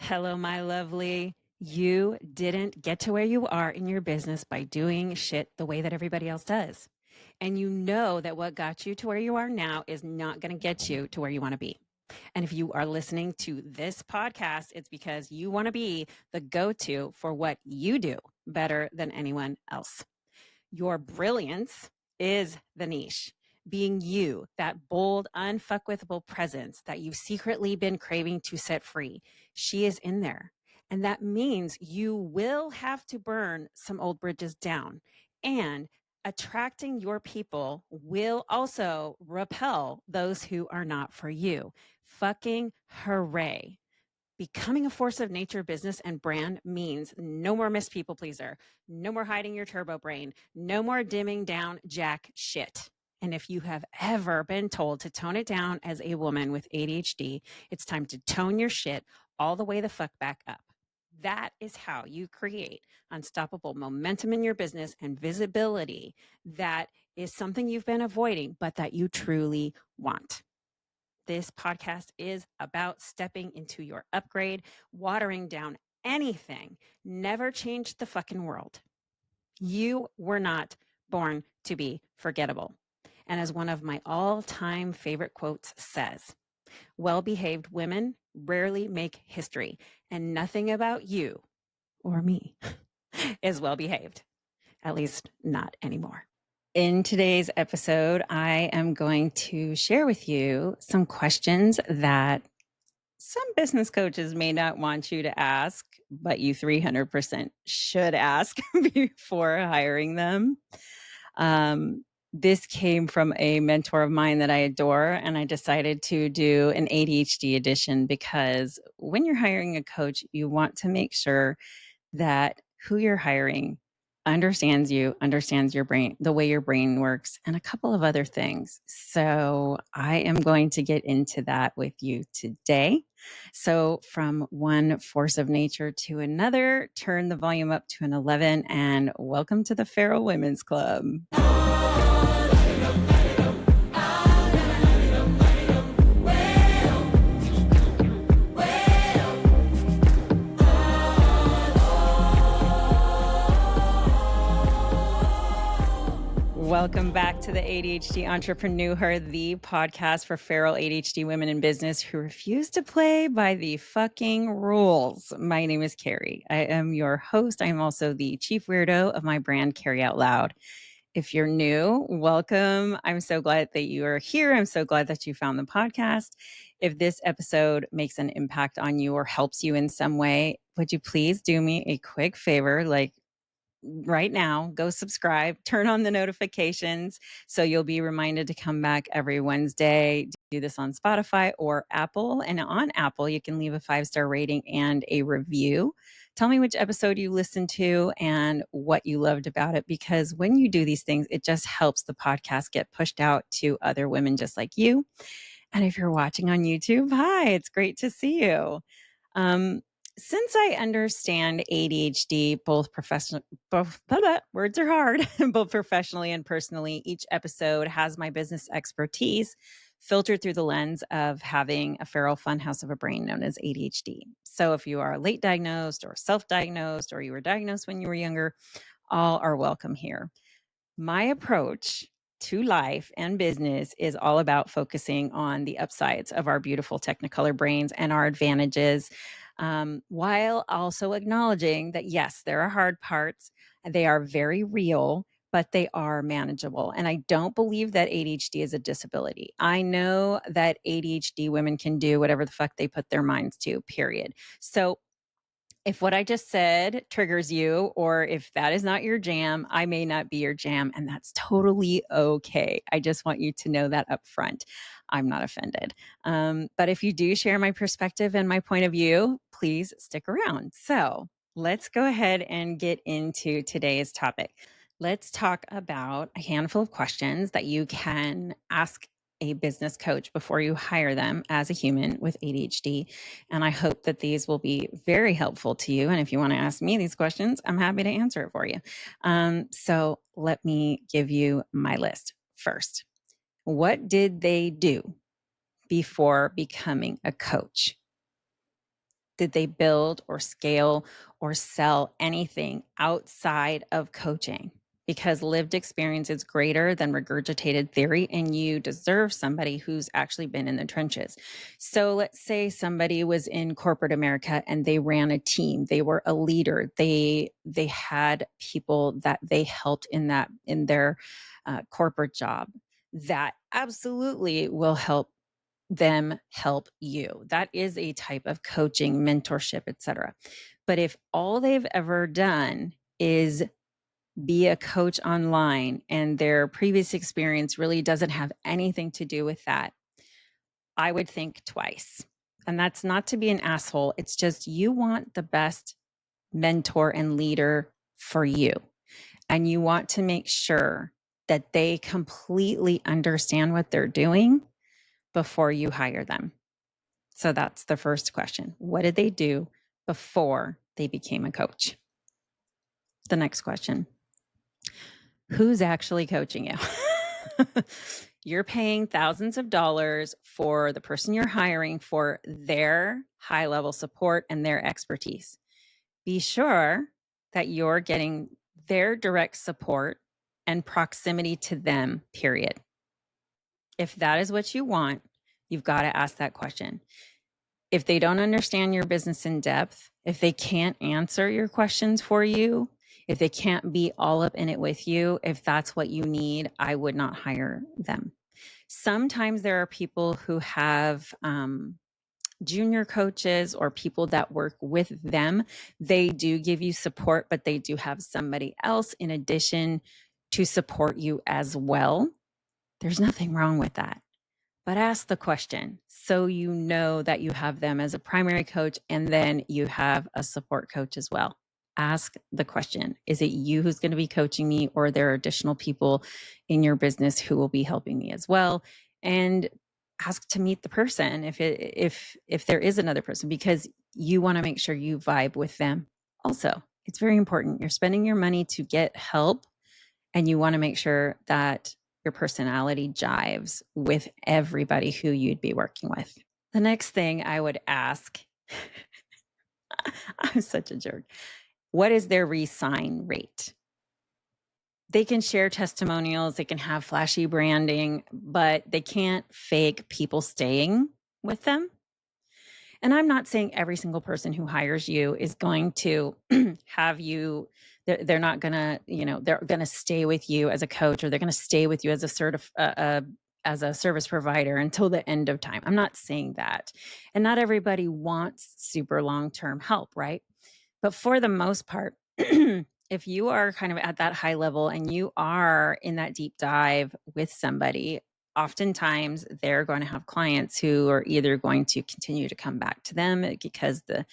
Hello, my lovely. You didn't get to where you are in your business by doing shit the way that everybody else does. And you know that what got you to where you are now is not going to get you to where you want to be. And if you are listening to this podcast, it's because you want to be the go to for what you do better than anyone else. Your brilliance is the niche. Being you, that bold, unfuckwithable presence that you've secretly been craving to set free, she is in there. And that means you will have to burn some old bridges down. And attracting your people will also repel those who are not for you. Fucking hooray. Becoming a force of nature business and brand means no more Miss People Pleaser, no more hiding your turbo brain, no more dimming down jack shit. And if you have ever been told to tone it down as a woman with ADHD, it's time to tone your shit all the way the fuck back up. That is how you create unstoppable momentum in your business and visibility that is something you've been avoiding, but that you truly want. This podcast is about stepping into your upgrade, watering down anything, never change the fucking world. You were not born to be forgettable. And as one of my all-time favorite quotes says, well-behaved women rarely make history, and nothing about you or me is well-behaved, at least not anymore. In today's episode, I am going to share with you some questions that some business coaches may not want you to ask, but you 300% should ask before hiring them. This came from a mentor of mine that I adore, and I decided to do an ADHD edition because when you're hiring a coach, you want to make sure that who you're hiring understands you, understands your brain, the way your brain works, and a couple of other things. So I am going to get into that with you today. So from one force of nature to another, turn the volume up to an 11 and welcome to the Feral Women's Club. Welcome back to the ADHD Entrepreneur, the podcast for feral ADHD women in business who refuse to play by the fucking rules. My name is Carrie. I am your host. I am also the chief weirdo of my brand, Carrie Out Loud. If you're new, welcome. I'm so glad that you are here. I'm so glad that you found the podcast. If this episode makes an impact on you or helps you in some way, would you please do me a quick favor? Right now, go subscribe, turn on the notifications so you'll be reminded to come back every Wednesday. Do this on Spotify or Apple. And on Apple, you can leave a 5-star rating and a review. Tell me which episode you listened to and what you loved about it, because when you do these things, it just helps the podcast get pushed out to other women just like you. And if you're watching on YouTube, hi, it's great to see you. Since I understand ADHD, both words are hard, both professionally and personally, each episode has my business expertise filtered through the lens of having a feral funhouse of a brain known as ADHD. So if you are late diagnosed or self-diagnosed, or you were diagnosed when you were younger, all are welcome here. My approach to life and business is all about focusing on the upsides of our beautiful Technicolor brains and our advantages, while also acknowledging that, yes, there are hard parts. They are very real, but they are manageable. And I don't believe that ADHD is a disability. I know that ADHD women can do whatever the fuck they put their minds to, period. So if what I just said triggers you, or if that is not your jam, I may not be your jam, and that's totally okay. I just want you to know that up front. I'm not offended. But if you do share my perspective and my point of view, please stick around. So let's go ahead and get into today's topic. Let's talk about a handful of questions that you can ask a business coach before you hire them as a human with ADHD. And I hope that these will be very helpful to you. And if you want to ask me these questions, I'm happy to answer it for you. So let me give you my list first. What did they do before becoming a coach? Did they build or scale or sell anything outside of coaching? Because lived experience is greater than regurgitated theory, and you deserve somebody who's actually been in the trenches. So let's say somebody was in corporate America and they ran a team, they were a leader, they had people that they helped in their corporate job. That absolutely will help them help you. That is a type of coaching, mentorship, etc. But if all they've ever done is be a coach online and their previous experience really doesn't have anything to do with that, I would think twice. And that's not to be an asshole. It's just you want the best mentor and leader for you. And you want to make sure that they completely understand what they're doing before you hire them. So that's the first question. What did they do before they became a coach? The next question, who's actually coaching you? You're paying thousands of dollars for the person you're hiring for their high level support and their expertise. Be sure that you're getting their direct support and proximity to them, period. If that is what you want, you've got to ask that question. If they don't understand your business in depth, if they can't answer your questions for you, if they can't be all up in it with you, if that's what you need, I would not hire them. Sometimes there are people who have junior coaches or people that work with them. They do give you support, but they do have somebody else in addition to support you as well. There's nothing wrong with that. But ask the question so you know that you have them as a primary coach and then you have a support coach as well. Ask the question, is it you who's going to be coaching me, or there are additional people in your business who will be helping me as well? And ask to meet the person if there is another person, because you want to make sure you vibe with them also. It's very important. You're spending your money to get help, and you want to make sure that your personality jives with everybody who you'd be working with. The next thing I would ask, I'm such a jerk, what is their re-sign rate? They can share testimonials, they can have flashy branding, but they can't fake people staying with them. And I'm not saying every single person who hires you is going to have you, they're not going to, they're going to stay with you as a coach, or they're going to stay with you as as a service provider until the end of time. I'm not saying that. And not everybody wants super long-term help, right? But for the most part, if you are kind of at that high level and you are in that deep dive with somebody, oftentimes they're going to have clients who are either going to continue to come back to them because the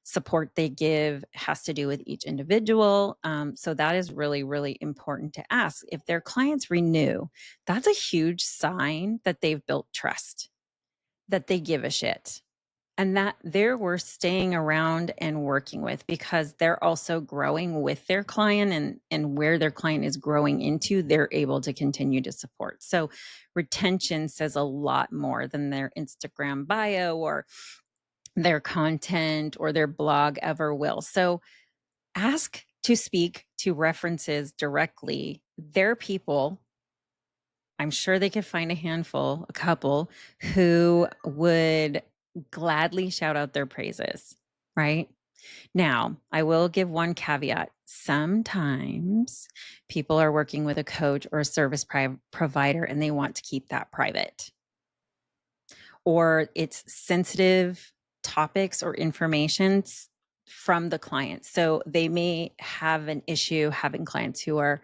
support they give has to do with each individual. So that is really, really important to ask. If their clients renew, that's a huge sign that they've built trust, that they give a shit, and that they're worth staying around and working with, because they're also growing with their client, and where their client is growing into, they're able to continue to support. So retention says a lot more than their Instagram bio or their content or their blog ever will. So ask to speak to references directly. Their people, I'm sure they could find a couple who would gladly shout out their praises, right? Now, I will give one caveat. Sometimes people are working with a coach or a service provider and they want to keep that private, or it's sensitive topics or information from the client. So they may have an issue having clients who are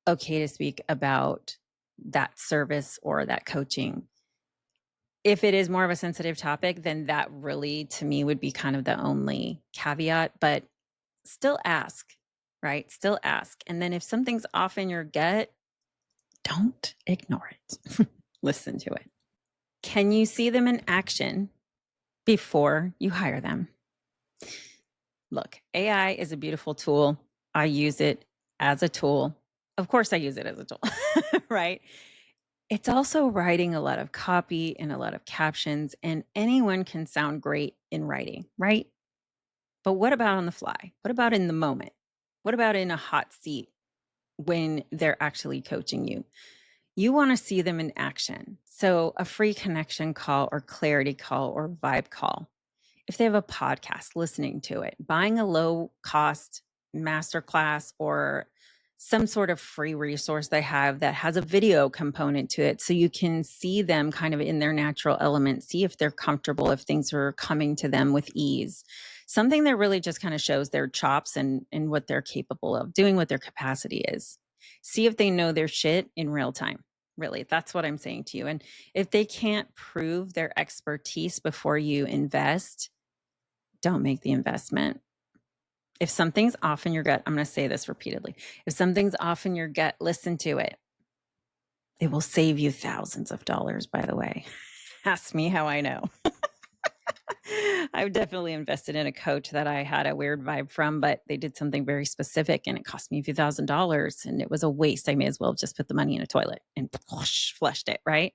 okay to speak about that service or that coaching. If it is more of a sensitive topic, then that really, to me, would be kind of the only caveat, but still ask, right? Still ask. And then if something's off in your gut, don't ignore it. Listen to it. Can you see them in action before you hire them? Look, AI is a beautiful tool. I use it as a tool. Of course, I use it as a tool, right? It's also writing a lot of copy and a lot of captions, and anyone can sound great in writing, right? But what about on the fly? What about in the moment? What about in a hot seat when they're actually coaching you? You want to see them in action. So a free connection call or clarity call or vibe call. If they have a podcast, listening to it, buying a low cost masterclass or some sort of free resource they have that has a video component to it so you can see them kind of in their natural element, see if they're comfortable, if things are coming to them with ease. Something that really just kind of shows their chops and what they're capable of doing, what their capacity is. See if they know their shit in real time. Really, that's what I'm saying to you. And if they can't prove their expertise before you invest, don't make the investment. If something's off in your gut, I'm going to say this repeatedly. If something's off in your gut, listen to it. It will save you thousands of dollars, by the way. Ask me how I know. I've definitely invested in a coach that I had a weird vibe from, but they did something very specific and it cost me a few $1,000s and it was a waste. I may as well have just put the money in a toilet and flushed it, right?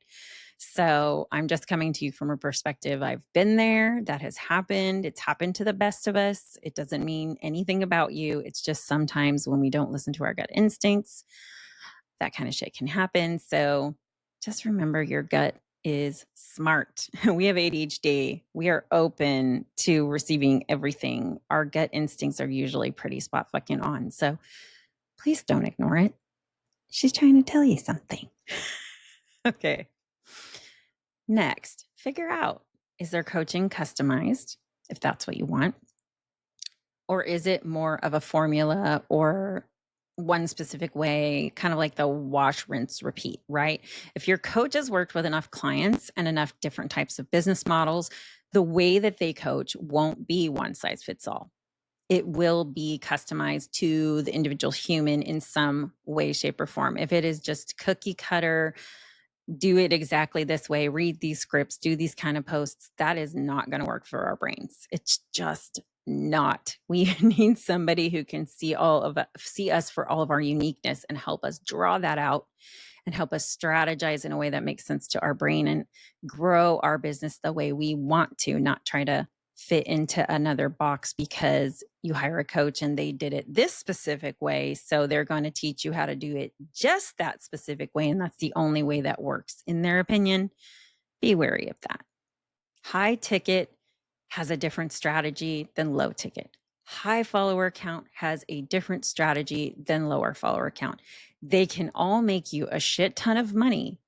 So I'm just coming to you from a perspective. I've been there. That has happened. It's happened to the best of us. It doesn't mean anything about you. It's just sometimes when we don't listen to our gut instincts, that kind of shit can happen. So just remember your gut is smart. We have ADHD. We are open to receiving everything. Our gut instincts are usually pretty spot fucking on. So please don't ignore it. She's trying to tell you something. Okay. Next, figure out, is their coaching customized, if that's what you want? Or is it more of a formula or one specific way, kind of like the wash, rinse, repeat, right? If your coach has worked with enough clients and enough different types of business models, the way that they coach won't be one size fits all. It will be customized to the individual human in some way, shape, or form. If it is just cookie cutter, do it exactly this way, read these scripts, do these kind of posts, that is not going to work for our brains. It's just not. We need somebody who can see us for all of our uniqueness and help us draw that out and help us strategize in a way that makes sense to our brain and grow our business the way we want to, not try to fit into another box because you hire a coach and they did it this specific way. So they're going to teach you how to do it just that specific way. And that's the only way that works, in their opinion. Be wary of that. High ticket has a different strategy than low ticket. High follower count has a different strategy than lower follower count. They can all make you a shit ton of money,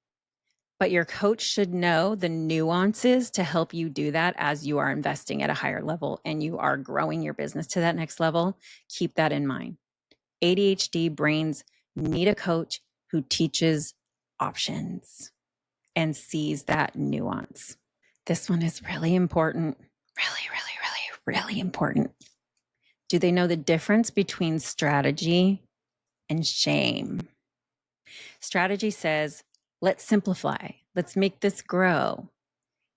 but your coach should know the nuances to help you do that as you are investing at a higher level and you are growing your business to that next level. Keep that in mind. ADHD brains need a coach who teaches options and sees that nuance. This one is really important. Really important. Do they know the difference between strategy and shame? Strategy says, let's simplify. Let's make this grow.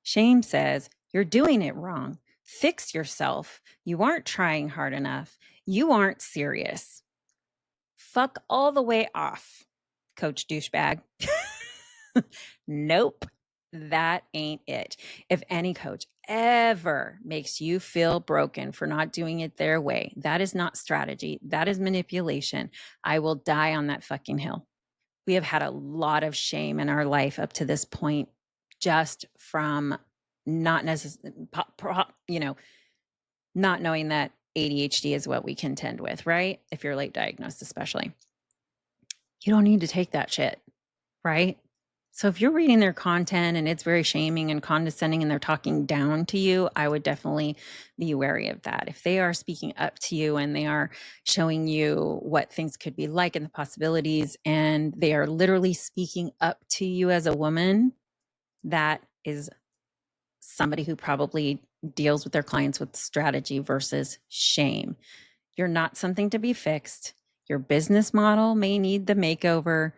Shame says, you're doing it wrong. Fix yourself. You aren't trying hard enough. You aren't serious. Fuck all the way off, Coach Douchebag. Nope, that ain't it. If any coach ever makes you feel broken for not doing it their way, that is not strategy. That is manipulation. I will die on that fucking hill. We have had a lot of shame in our life up to this point, just from not necessarily, not knowing that ADHD is what we contend with, right? If you're late diagnosed, especially. You don't need to take that shit, right? So if you're reading their content and it's very shaming and condescending and they're talking down to you, I would definitely be wary of that. If they are speaking up to you and they are showing you what things could be like and the possibilities, and they are literally speaking up to you as a woman, that is somebody who probably deals with their clients with strategy versus shame. You're not something to be fixed. Your business model may need the makeover.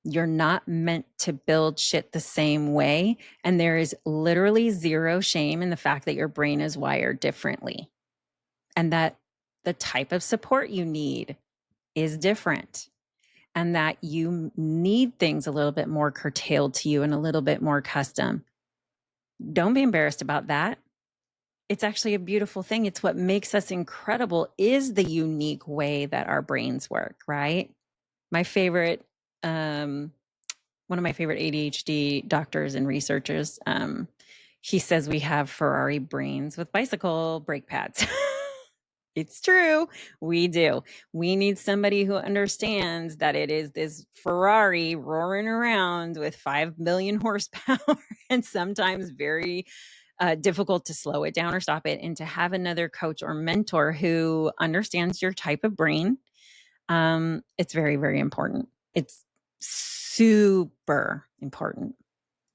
You're not meant to build shit the same way. And there is literally zero shame in the fact that your brain is wired differently and that the type of support you need is different and that you need things a little bit more curtailed to you and a little bit more custom. Don't be embarrassed about that. it's actually a beautiful thing. It's what makes us incredible is the unique way that our brains work, right? My favorite, one of my favorite ADHD doctors and researchers, he says we have Ferrari brains with bicycle brake pads. It's true. We do. We need somebody who understands that it is this Ferrari roaring around with 5 million horsepower and sometimes very difficult to slow it down or stop it. And to have another coach or mentor who understands your type of brain, it's very, very important. It's super important,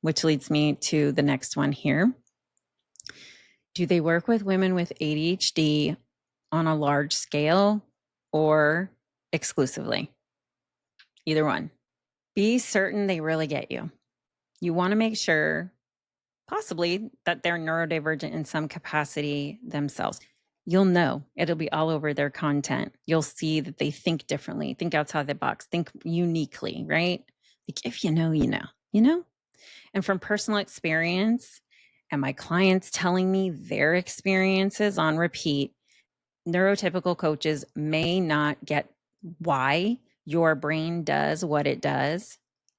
which leads me to the next one here. Do they work with women with ADHD on a large scale or exclusively? Either one. Be certain they really get you. You want to make sure, possibly, that they're neurodivergent in some capacity themselves. You'll know. It'll be all over their content. You'll see that they think differently, think outside the box, think uniquely, right? Like if you know, you know, you know? And from personal experience and my clients telling me their experiences on repeat, neurotypical coaches may not get why your brain does what it does.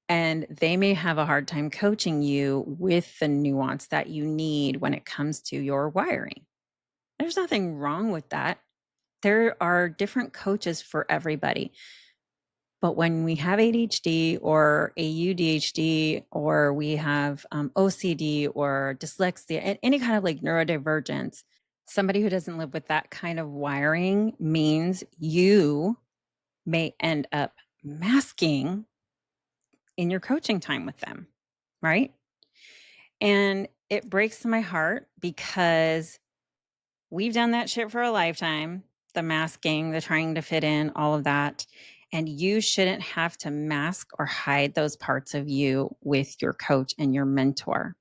And they may have a hard time coaching you with the nuance that you need when it comes to your wiring. There's nothing wrong with that. There are different coaches for everybody. But when we have ADHD or AUDHD, or we have OCD or dyslexia, any kind of like neurodivergence, somebody who doesn't live with that kind of wiring means you may end up masking in your coaching time with them, right? And it breaks my heart because we've done that shit for a lifetime, the masking, the trying to fit in, all of that. And you shouldn't have to mask or hide those parts of you with your coach and your mentor.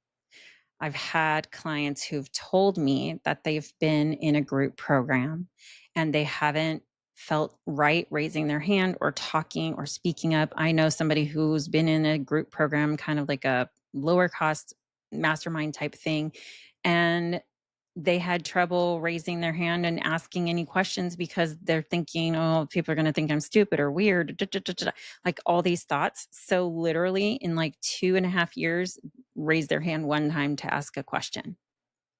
I've had clients who've told me that they've been in a group program and they haven't felt right raising their hand or talking or speaking up. I know somebody who's been in a group program, kind of like a lower cost mastermind type thing, and they had trouble raising their hand and asking any questions because they're thinking, oh, people are going to think I'm stupid or weird, like all these thoughts. So literally in like 2.5 years, raised their hand one time to ask a question.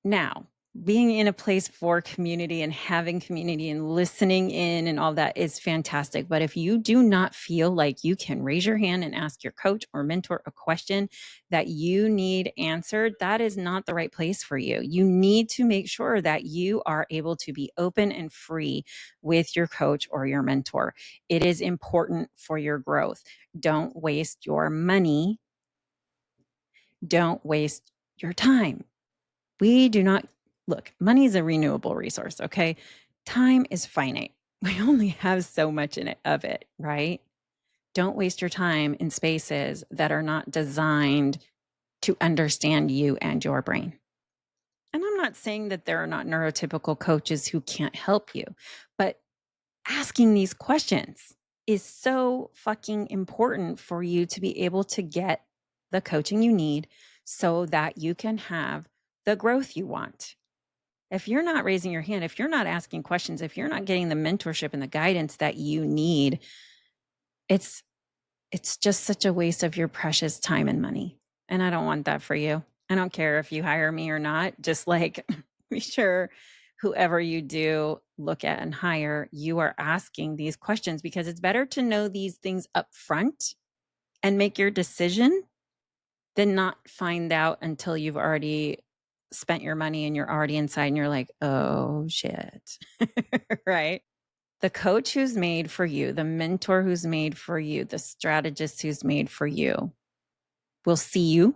Now, being in a place for community and having community and listening in and all that is fantastic. But if you do not feel like you can raise your hand and ask your coach or mentor a question that you need answered, that is not the right place for you. You need to make sure that you are able to be open and free with your coach or your mentor. It is important for your growth. Don't waste your money. Don't waste your time. We do not look, money is a renewable resource, okay? Time is finite. We only have so much in it of it, right? Don't waste your time in spaces that are not designed to understand you and your brain. And I'm not saying that there are not neurotypical coaches who can't help you, but asking these questions is so fucking important for you to be able to get the coaching you need so that you can have the growth you want. If you're not raising your hand, if you're not asking questions, if you're not getting the mentorship and the guidance that you need, it's just such a waste of your precious time and money. And I don't want that for you. I don't care if you hire me or not. Just like be sure whoever you do look at and hire, you are asking these questions because it's better to know these things up front and make your decision than not find out until you've already spent your money and you're already inside and you're like, oh shit. Right? The coach who's made for you, the mentor who's made for you, the strategist who's made for you will see you,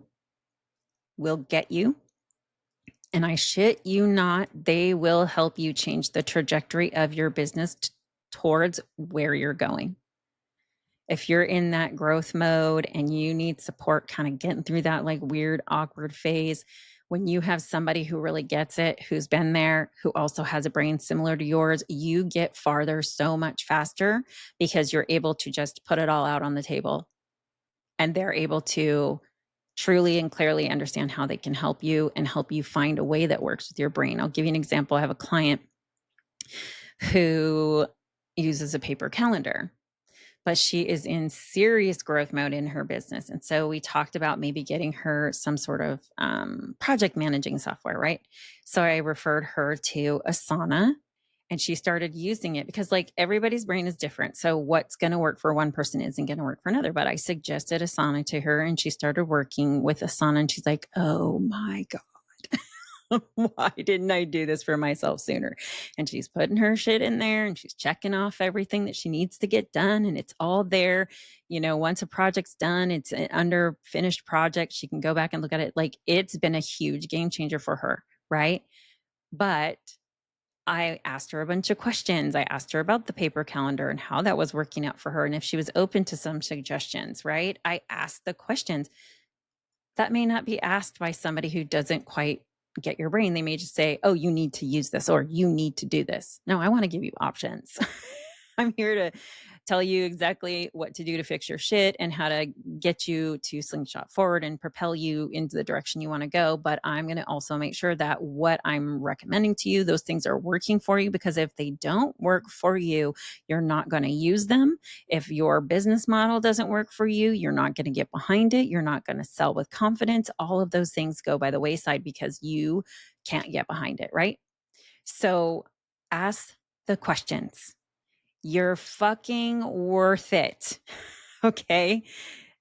will get you. And I shit you not, they will help you change the trajectory of your business towards where you're going. If you're in that growth mode and you need support kind of getting through that like weird, awkward phase, when you have somebody who really gets it, who's been there, who also has a brain similar to yours, you get farther so much faster because you're able to just put it all out on the table and they're able to truly and clearly understand how they can help you and help you find a way that works with your brain. I'll give you an example. I have a client who uses a paper calendar, but she is in serious growth mode in her business. And so we talked about maybe getting her some sort of project managing software, right? So I referred her to Asana, and she started using it because like everybody's brain is different. So what's going to work for one person isn't going to work for another. But I suggested Asana to her, and she started working with Asana, and she's like, oh my God. Why didn't I do this for myself sooner? And she's putting her shit in there, and she's checking off everything that she needs to get done. And it's all there. You know, once a project's done, it's an under finished project. She can go back and look at it. Like, it's been a huge game changer for her. Right. But I asked her a bunch of questions. I asked her about the paper calendar and how that was working out for her, and if she was open to some suggestions, right? I asked the questions that may not be asked by somebody who doesn't quite get your brain. They may just say, oh, you need to use this, or you need to do this. No, I want to give you options. I'm here to tell you exactly what to do to fix your shit and how to get you to slingshot forward and propel you into the direction you want to go. But I'm going to also make sure that what I'm recommending to you, those things are working for you, because if they don't work for you, you're not going to use them. If your business model doesn't work for you, you're not going to get behind it. You're not going to sell with confidence. All of those things go by the wayside because you can't get behind it, right? So ask the questions. You're fucking worth it. Okay.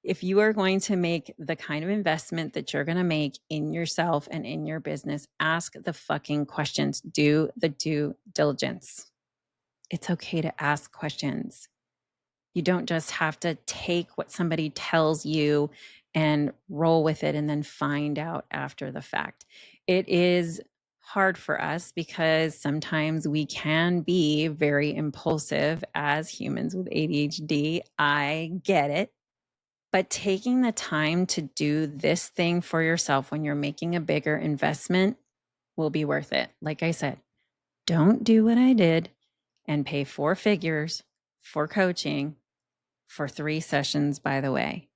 If you are going to make the kind of investment that you're going to make in yourself and in your business, ask the fucking questions. Do the due diligence. It's okay to ask questions. You don't just have to take what somebody tells you and roll with it and then find out after the fact. It is hard for us because sometimes we can be very impulsive as humans with ADHD. I get it. But taking the time to do this thing for yourself when you're making a bigger investment will be worth it. Like I said, don't do what I did and pay 4 figures for coaching for 3 sessions, by the way.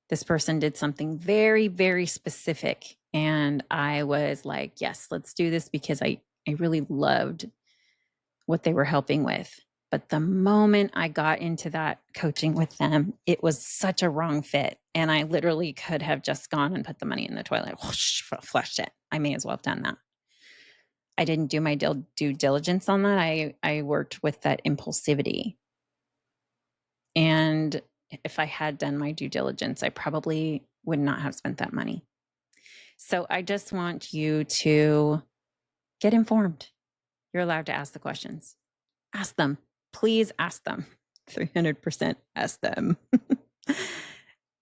This person did something very, very specific. And I was like, yes, let's do this, because I really loved what they were helping with. But the moment I got into that coaching with them, it was such a wrong fit. And I literally could have just gone and put the money in the toilet, whoosh, flushed it. I may as well have done that. I didn't do my due diligence on that. I worked with that impulsivity. And if I had done my due diligence, I probably would not have spent that money. So I just want you to get informed. You're allowed to ask the questions. Ask them. Please ask them. 300% ask them.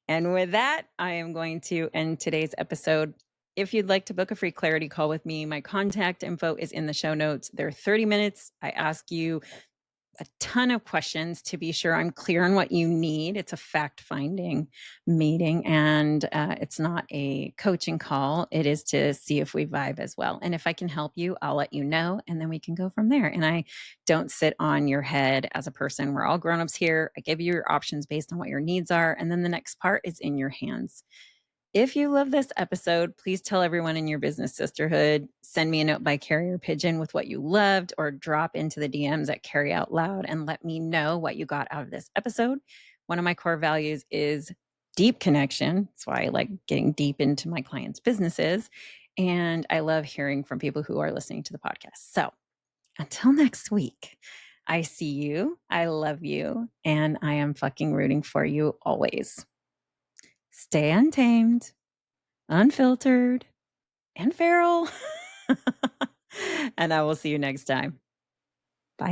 And with that, I am going to end today's episode. If you'd like to book a free clarity call with me, my contact info is in the show notes. They're 30 minutes. I ask you a ton of questions to be sure I'm clear on what you need. It's a fact-finding meeting, and it's not a coaching call. It is to see if we vibe as well. And if I can help you, I'll let you know, and then we can go from there. And I don't sit on your head as a person. We're all grown-ups here. I give you your options based on what your needs are, and then the next part is in your hands. If you love this episode, please tell everyone in your business sisterhood. Send me a note by carrier pigeon with what you loved, or drop into the DMs at Carry Out Loud and let me know what you got out of this episode. One of my core values is deep connection. That's why I like getting deep into my clients' businesses. And I love hearing from people who are listening to the podcast. So until next week, I see you, I love you, and I am fucking rooting for you always. Stay untamed, unfiltered, and feral. And I will see you next time. Bye.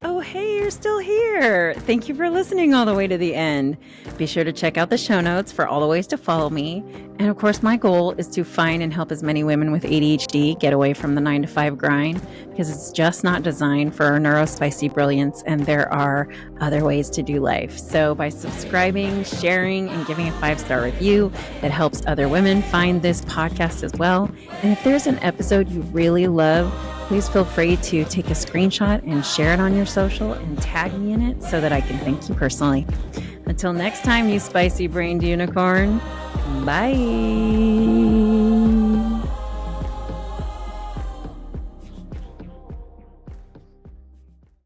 Oh, hey, you're still here. Thank you for listening all the way to the end. Be sure to check out the show notes for all the ways to follow me. And of course, my goal is to find and help as many women with ADHD get away from the 9-to-5 grind, because it's just not designed for our neurospicy brilliance, and there are other ways to do life. So by subscribing, sharing, and giving a 5-star review, it helps other women find this podcast as well. And if there's an episode you really love, please feel free to take a screenshot and share it on your social and tag me in it so that I can thank you personally. Until next time, you spicy brained unicorn. Bye.